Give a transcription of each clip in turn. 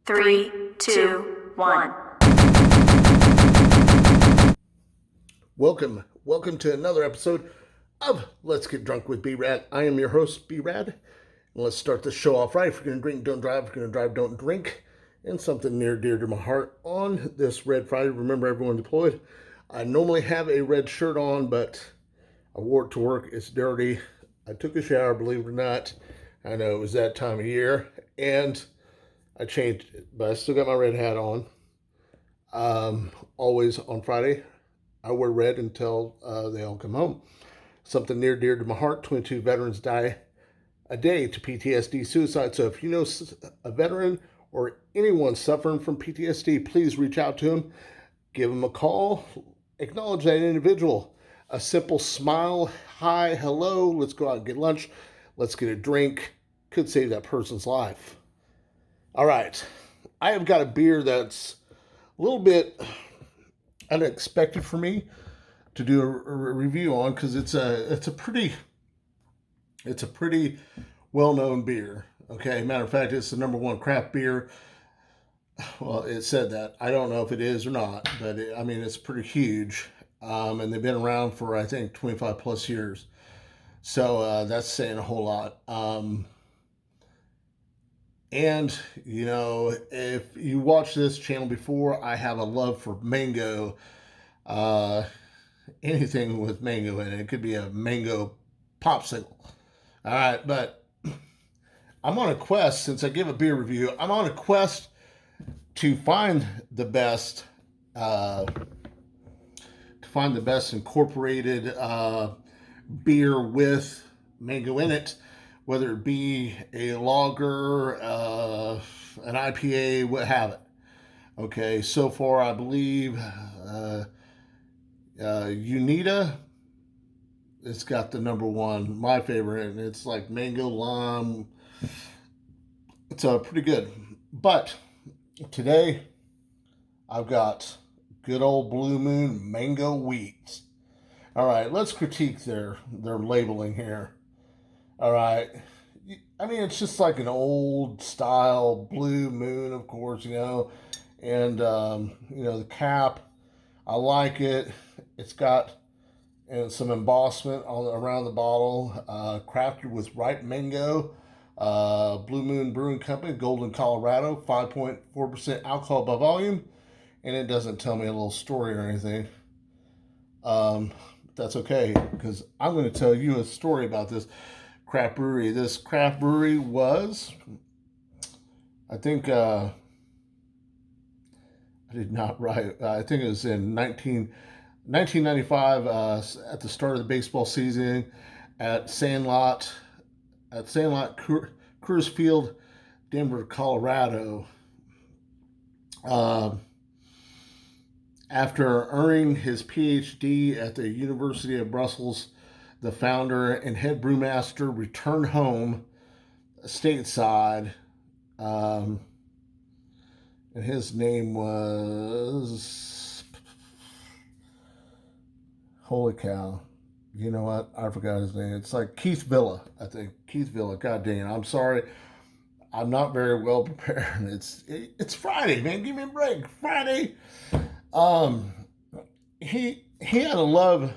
3, 2, 1. Welcome to another episode of Let's Get Drunk with B-Rad. I am your host, B-Rad. And let's start the show off right. If you're going to drink, don't drive. If you're going to drive, don't drink. And something near dear to my heart on this Red Friday. Remember, everyone deployed. I normally have a red shirt on, but I wore it to work. It's dirty. I took a shower, believe it or not. I know it was that time of year. And I changed it, but I still got my red hat on. Always on Friday, I wear red until they all come home. Something near dear to my heart. 22 veterans die a day to PTSD suicide. So if you know a veteran or anyone suffering from PTSD, please reach out to them. Give them a call. Acknowledge that individual. A simple smile. Hi, hello. Let's go out and get lunch. Let's get a drink. Could save that person's life. All right. I have got a beer that's a little bit unexpected for me to do a review on because it's a pretty well-known beer. Okay, matter of fact, it's the #1 craft beer. Well, it said that. I don't know if it is or not, but it's pretty huge, and they've been around for I think 25 plus years. So that's saying a whole lot. And, you know, if you watch this channel before, I have a love for mango. Anything with mango in it. It could be a mango popsicle. All right, but I'm on a quest, since I give a beer review, I'm on a quest to find the best, incorporated beer with mango in it. Whether it be a lager, an IPA, what have it. Okay, so far I believe Unita, it's got the #1, my favorite, and it's like mango lime. It's pretty good. But today I've got good old Blue Moon mango wheat. All right, let's critique their labeling here. All right. It's just like an old style Blue Moon, of course, and, the cap, I like it. It's got some embossment around the bottle, crafted with ripe mango, Blue Moon Brewing Company, Golden, Colorado, 5.4% alcohol by volume, and it doesn't tell me a little story or anything. That's okay, because I'm going to tell you a story about this craft brewery. This craft brewery was, I think, I did not write, I think it was in 1995, at the start of the baseball season at Sandlot Coors Field, Denver, Colorado. After earning his PhD at the University of Brussels, the founder and head brewmaster returned home stateside, and his name was, holy cow, you know what? I forgot his name. It's like Keith Villa, I think. Keith Villa. God dang it. I'm sorry. I'm not very well prepared. It's Friday, man. Give me a break. Friday. He had a love.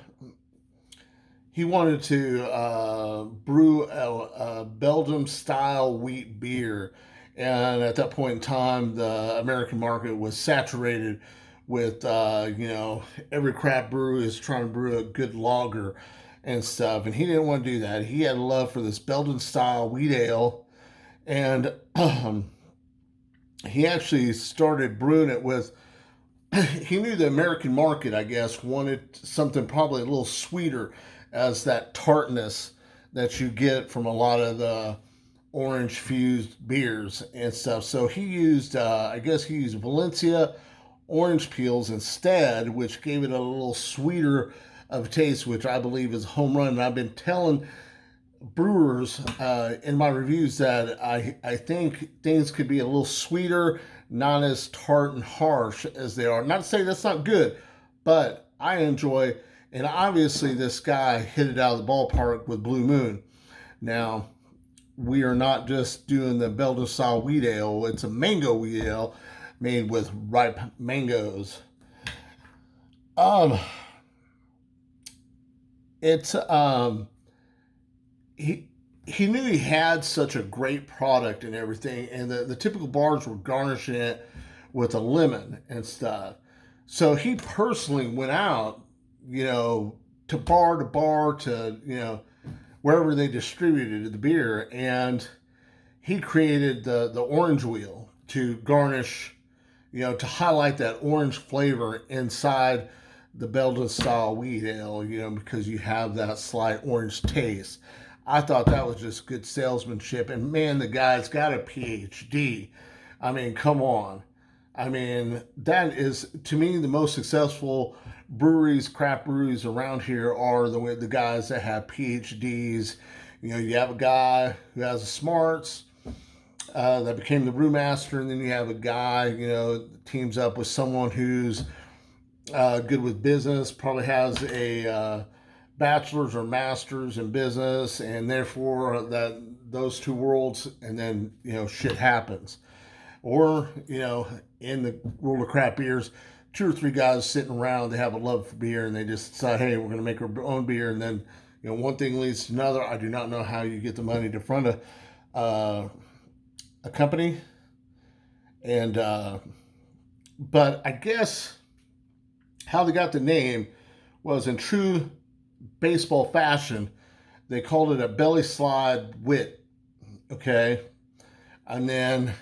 He wanted to brew a Belgium-style wheat beer. And at that point in time, the American market was saturated with, every craft brewery is trying to brew a good lager and stuff. And he didn't want to do that. He had a love for this Belgian-style wheat ale. And he actually started brewing it with, he knew the American market, I guess, wanted something probably a little sweeter as that tartness that you get from a lot of the orange fused beers and stuff. So he used, Valencia orange peels instead, which gave it a little sweeter of taste, which I believe is a home run. And I've been telling brewers in my reviews that I think things could be a little sweeter, not as tart and harsh as they are. Not to say that's not good, but I enjoy, and obviously this guy hit it out of the ballpark with Blue Moon. Now, we are not just doing the Belgian style wheat ale. It's a mango wheat ale made with ripe mangoes. Um, it's he he knew he had such a great product and everything, and the typical bars were garnishing it with a lemon and stuff. So he personally went out, you know, to bar to, you know, wherever they distributed the beer, and he created the orange wheel to garnish, you know, to highlight that orange flavor inside the Belgian style wheat ale, you know, because you have that slight orange taste. I thought that was just good salesmanship. And man, the guy's got a PhD. I mean, come on. I mean, that is, to me, the most successful breweries, craft breweries around here are the guys that have PhDs. You know, you have a guy who has the smarts, that became the brewmaster, and then you have a guy, you know, teams up with someone who's good with business, probably has a bachelor's or master's in business, and therefore that those two worlds, and then, you know, shit happens. Or, you know, in the world of craft beers, two or three guys sitting around, they have a love for beer, and they just decide, hey, we're going to make our own beer, and then, you know, one thing leads to another. I do not know how you get the money to front a company, and but I guess how they got the name was in true baseball fashion. They called it a belly slide wit, okay, and then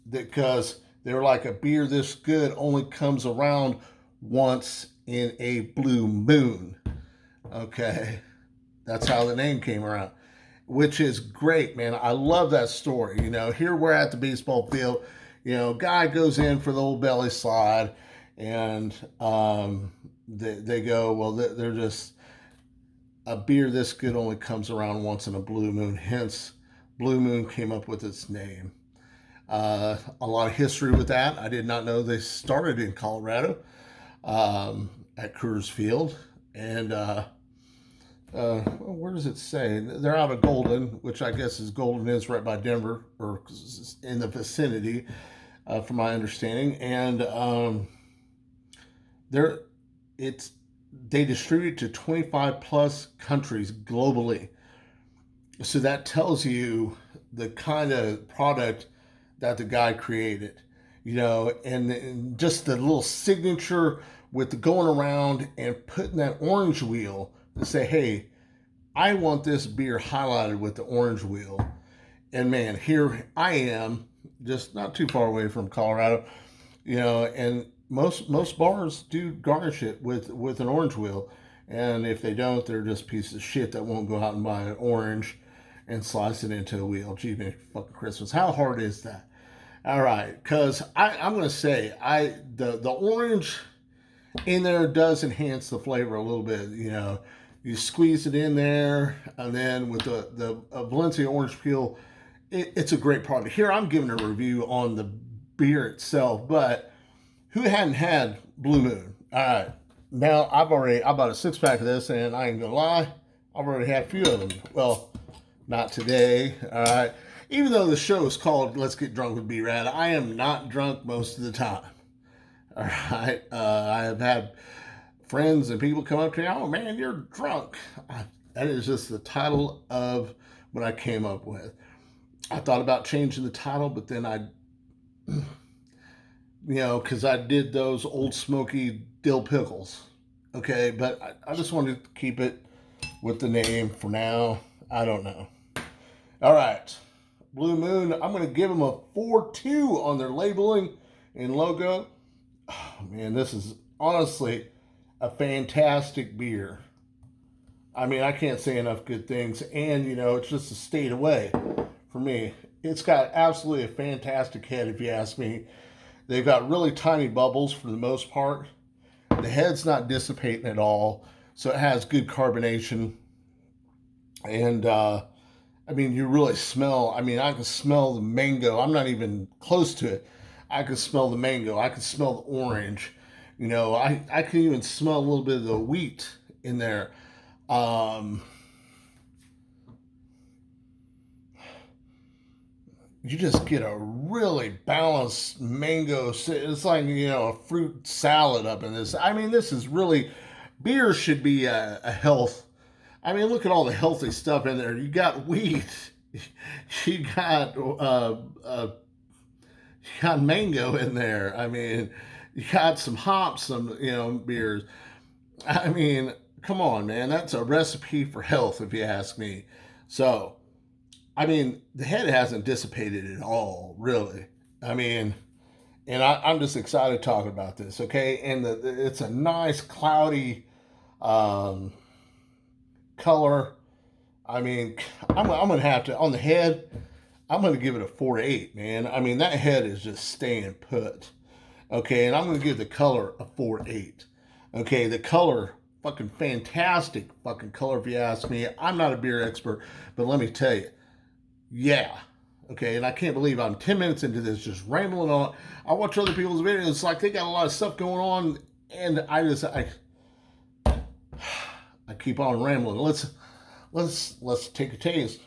because they were like, a beer this good only comes around once in a blue moon, okay. That's how the name came around, which is great, man. I love that story. You know, here we're at the baseball field. You know, guy goes in for the old belly slide, and they go, well, they're just, a beer this good only comes around once in a blue moon. Hence, Blue Moon came up with its name. A lot of history with that. I did not know they started in Colorado, at Coors Field, and where does it say? They're out of Golden, which I guess is Golden is right by Denver, or in the vicinity, from my understanding. And they're it's they distribute to 25 plus countries globally. So that tells you the kind of product that the guy created, you know, and just the little signature with the going around and putting that orange wheel to say, hey, I want this beer highlighted with the orange wheel. And man, here I am, just not too far away from Colorado, you know, and most bars do garnish it with an orange wheel. And if they don't, they're just pieces of shit that won't go out and buy an orange and slice it into a wheel. Gee, man, fucking Christmas. How hard is that? All right, because I'm going to say, the orange in there does enhance the flavor a little bit. You know, you squeeze it in there, and then with the Valencia orange peel, it's a great product. Here I'm giving a review on the beer itself, but who hadn't had Blue Moon? All right, now I bought a 6-pack of this, and I ain't gonna lie, I've already had a few of them. Well, not today. All right, even though the show is called "Let's Get Drunk with B-Rad," I am not drunk most of the time. All right, I have had friends and people come up to me, oh man, you're drunk. That is just the title of what I came up with. I thought about changing the title, but then you know, because I did those old smoky dill pickles. Okay, but I just wanted to keep it with the name for now. I don't know. All right, Blue Moon, I'm going to give them a 4.2 on their labeling and logo. Oh, man, this is honestly a fantastic beer. I mean, I can't say enough good things. And, you know, it's just a state away for me. It's got absolutely a fantastic head, if you ask me. They've got really tiny bubbles for the most part. The head's not dissipating at all, so it has good carbonation. And, I mean, you really smell, I mean, I can smell the mango. I'm not even close to it. I can smell the mango. I can smell the orange. You know, I can even smell a little bit of the wheat in there. you just get a really balanced mango. It's like, a fruit salad up in this. I mean, this is really, beer should be a health. I mean, look at all the healthy stuff in there. You got wheat, you got mango in there. I mean, you got some hops, some beers. I mean, come on, man. That's a recipe for health, if you ask me. So, I mean, the head hasn't dissipated at all, really. I mean, and I'm just excited talking about this, okay? And it's a nice, cloudy um, color. I mean, I'm going to have to, on the head, I'm going to give it a 4-8, man. I mean, that head is just staying put. Okay, and I'm going to give the color a 4-8. Okay, the color, fucking fantastic fucking color, if you ask me. I'm not a beer expert, but let me tell you, yeah. Okay, and I can't believe I'm 10 minutes into this just rambling on. I watch other people's videos. It's like they got a lot of stuff going on, and I keep on rambling. Let's take a taste.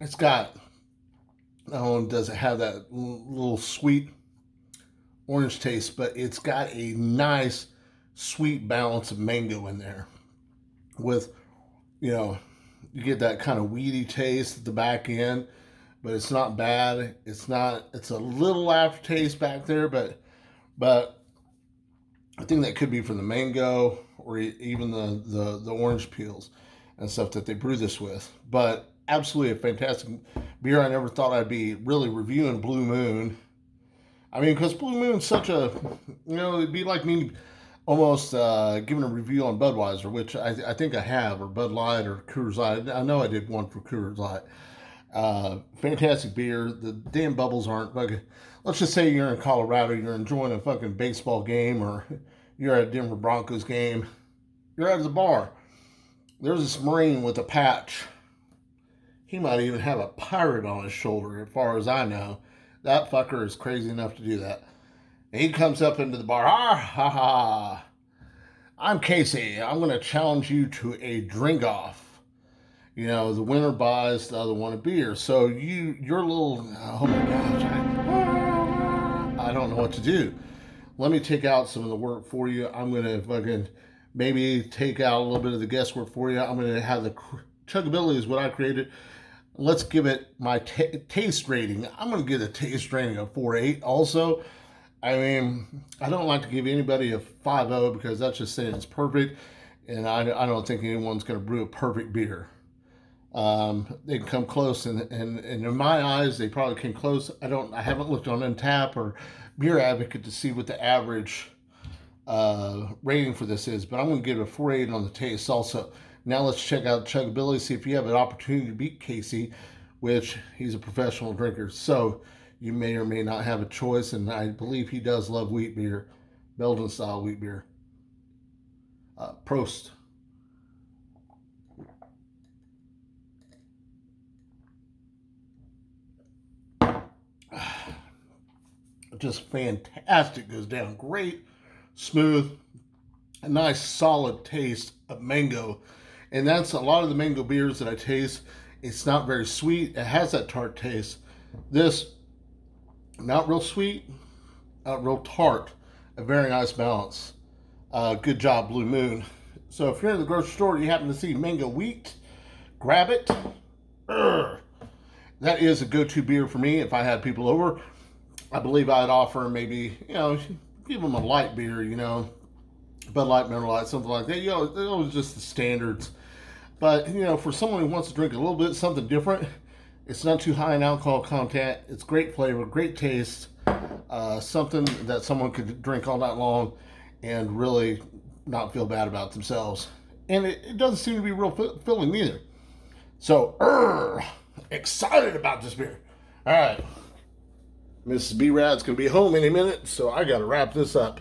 It's got, does it have that little sweet orange taste, but it's got a nice sweet balance of mango in there with, you get that kind of weedy taste at the back end, but it's not bad. It's a little aftertaste back there, but I think that could be from the mango or even the orange peels and stuff that they brew this with. But absolutely a fantastic beer. I never thought I'd be really reviewing Blue Moon. I mean, because Blue Moon's such a, it'd be like me almost giving a review on Budweiser, which I think I have, or Bud Light or Coors Light. I know I did one for Coors Light. Fantastic beer. The damn bubbles aren't fucking. Let's just say you're in Colorado, you're enjoying a fucking baseball game, or you're at a Denver Broncos game. You're at the bar. There's this Marine with a patch. He might even have a pirate on his shoulder, as far as I know. That fucker is crazy enough to do that. And he comes up into the bar. Ha ha. I'm Casey. I'm going to challenge you to a drink off. The winner buys the other one a beer. So your little, oh my gosh, I don't know what to do. Let me take out some of the work for you. I'm going to fucking maybe take out a little bit of the guesswork for you. I'm going to have the chuggability is what I created. Let's give it my taste rating. I'm going to give the taste rating a 4-8 also. I mean, I don't like to give anybody a 5-0 because that's just saying it's perfect. And I don't think anyone's going to brew a perfect beer. They can come close, and in my eyes, they probably came close. I haven't looked on Untappd or Beer Advocate to see what the average rating for this is, but I'm going to give it a 4-8 on the taste also. Now let's check out chuggability, see if you have an opportunity to beat Casey, which he's a professional drinker. So you may or may not have a choice, and I believe he does love wheat beer, Belgian style wheat beer. Prost. Just fantastic, goes down great, smooth, a nice solid taste of mango. And that's a lot of the mango beers that I taste. It's not very sweet. It has that tart taste. This, not real sweet, not real tart. A very nice balance. Good job, Blue Moon. So if you're in the grocery store and you happen to see mango wheat, grab it. That is a go-to beer for me if I had people over. I believe I'd offer maybe, give them a light beer, Bud Light, Miller Lite, something like that. It was just the standards. But, for someone who wants to drink a little bit something different, it's not too high in alcohol content. It's great flavor, great taste. Something that someone could drink all night long and really not feel bad about themselves. And it doesn't seem to be real filling either. So, excited about this beer. All right. Mrs. B-Rad's going to be home any minute, so I got to wrap this up.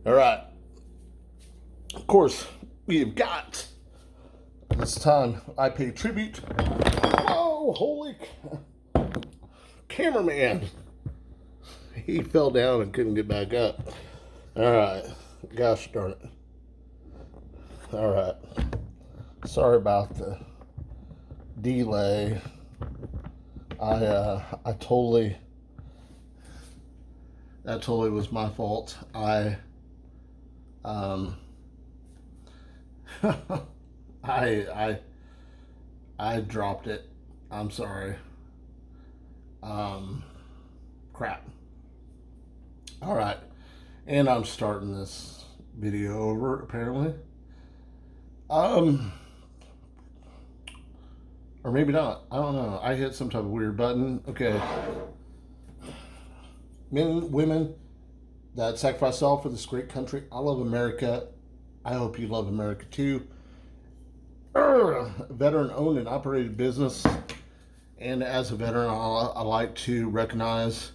All right. Of course, we've got, this time I pay tribute. Oh, holy cameraman. He fell down and couldn't get back up. All right. Gosh darn it. All right. Sorry about the delay. I totally, that totally was my fault. Um, I dropped it. I'm sorry. Crap. All right, and I'm starting this video over apparently. Or maybe not. I don't know. I hit some type of weird button. Okay. Men, women that sacrifice all for this great country. I love America. I hope you love America too. Veteran owned and operated business. And as a veteran, I like to recognize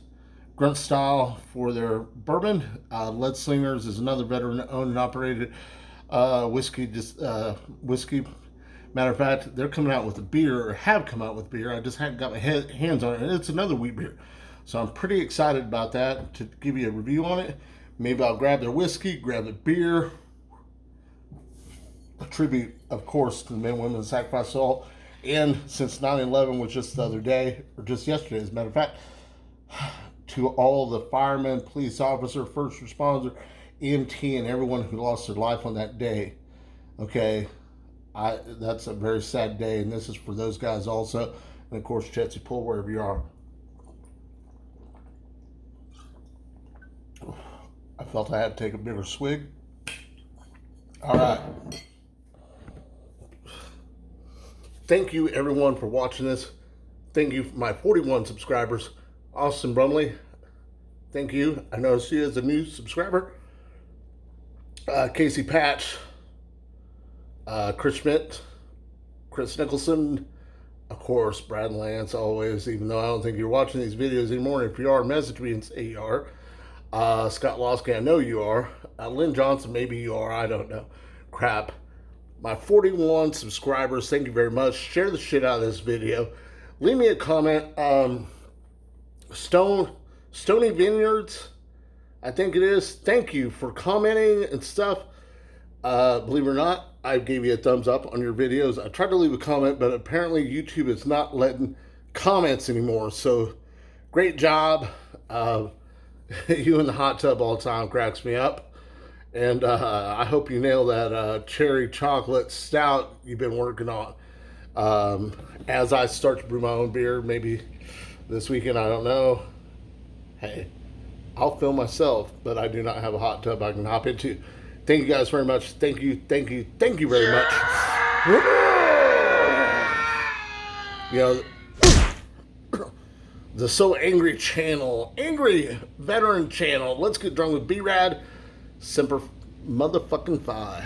Grunt Style for their bourbon. Lead Slingers is another veteran owned and operated whiskey. Matter of fact, they're coming out with a beer, or have come out with beer. I just haven't got my hands on it. And it's another wheat beer. So I'm pretty excited about that to give you a review on it. Maybe I'll grab their whiskey, grab the beer. A tribute, of course, to the men and women that sacrificed all. And since 9/11 was just the other day, or just yesterday, as a matter of fact, to all the firemen, police officer, first responder, EMT, and everyone who lost their life on that day. Okay, that's a very sad day, and this is for those guys also. And of course, Chetsy Pull, wherever you are. I felt I had to take a bigger swig. All right. Thank you, everyone, for watching this. Thank you, my 41 subscribers. Austin Brumley, thank you. I noticed you as a new subscriber. Casey Patch, Chris Schmidt, Chris Nicholson, of course, Brad Lance, always, even though I don't think you're watching these videos anymore. If you are, message me and say you are. Scott Losky, I know you are. Lynn Johnson, maybe you are. I don't know. Crap. My 41 subscribers, thank you very much. Share the shit out of this video. Leave me a comment. Stony Vineyards, I think it is. Thank you for commenting and stuff. Believe it or not, I gave you a thumbs up on your videos. I tried to leave a comment, but apparently YouTube is not letting comments anymore. So, great job. You in the hot tub all the time cracks me up. And I hope you nail that cherry chocolate stout you've been working on. As I start to brew my own beer, maybe this weekend, I don't know. Hey, I'll film myself, but I do not have a hot tub I can hop into. Thank you guys very much. Thank you very much. You know, the So Angry channel, Angry Veteran channel. Let's get drunk with B-Rad. Semper motherfucking Fi.